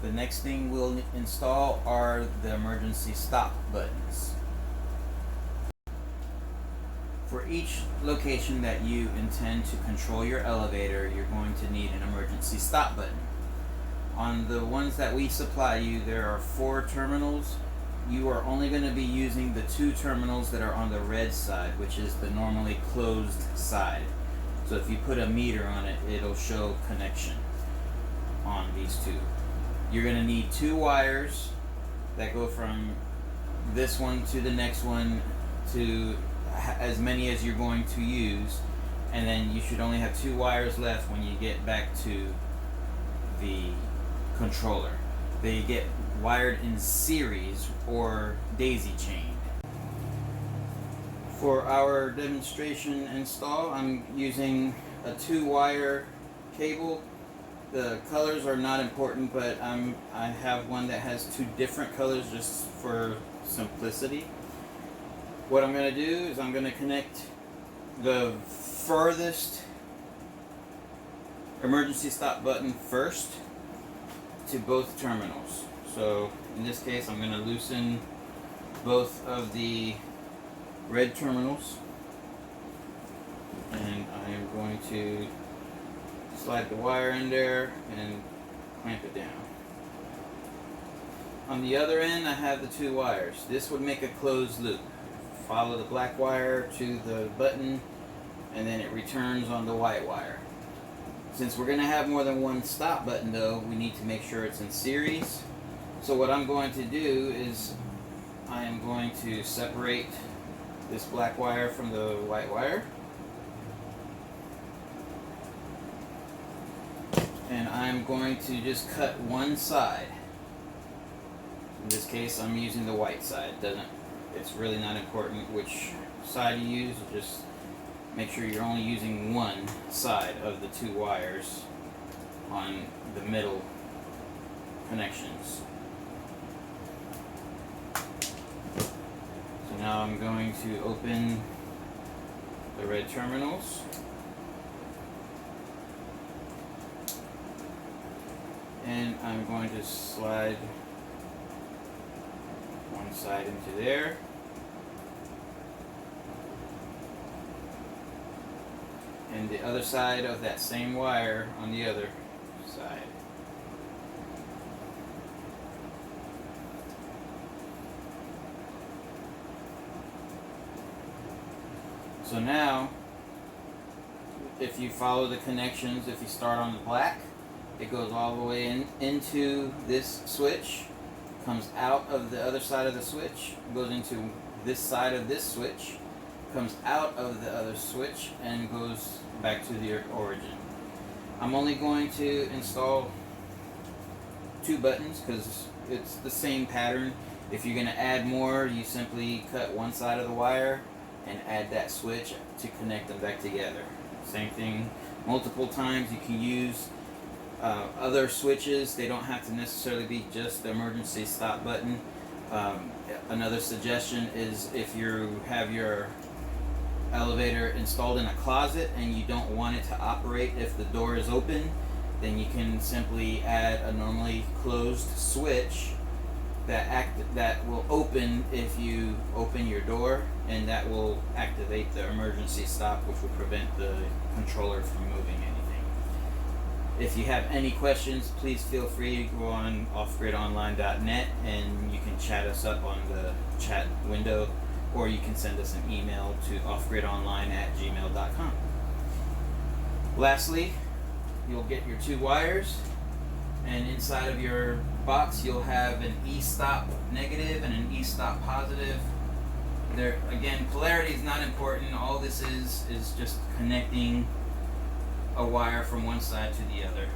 The next thing we'll install are the emergency stop buttons. For each location that you intend to control your elevator, you're going to need an emergency stop button. On the ones that we supply you, there are 4 terminals. You are only going to be using the 2 terminals that are on the red side, which is the normally closed side. So if you put a meter on it, it'll show connection on these 2. You're going to need 2 wires that go from this one to the next one to as many as you're going to use, and then you should only have 2 wires left when you get back to the controller. They get wired in series or daisy chained. For our demonstration install, I'm using a 2-wire cable. The colors are not important, but I have one that has 2 different colors just for simplicity. What I'm going to do is I'm going to connect the furthest emergency stop button first to both terminals. So in this case, I'm going to loosen both of the red terminals, and I am going to slide the wire in there and clamp it down. On the other end, I have the 2 wires. This would make a closed loop. Follow the black wire to the button, and then it returns on the white wire. Since we're going to have more than one stop button though, we need to make sure it's in series. So what I'm going to do is I am going to separate this black wire from the white wire, and I'm going to just cut one side. In this case, I'm using the white side. It's really not important which side you use. Just make sure you're only using one side of the 2 wires on the middle connections. So now I'm going to open the red terminals, and I'm going to slide one side into there, and the other side of that same wire on the other side. So now, if you follow the connections, if you start on the black, it goes all the way into this switch, comes out of the other side of the switch, goes into this side of this switch, comes out of the other switch, and goes back to the origin. I'm only going to install 2 buttons because it's the same pattern. If you're going to add more, you simply cut one side of the wire and add that switch to connect them back together. Same thing multiple times. You can use other switches. They don't have to necessarily be just the emergency stop button. Another suggestion is if you have your elevator installed in a closet and you don't want it to operate if the door is open, then you can simply add a normally closed switch that will open if you open your door, and that will activate the emergency stop, which will prevent the controller from moving anything. If you have any questions, please feel free to go on offgridonline.net and you can chat us up on the chat window, or you can send us an email to offgridonline@gmail.com. Lastly, you'll get your 2 wires, and inside of your box you'll have an e-stop negative and an e-stop positive. There again, polarity is not important. All this is just connecting a wire from one side to the other.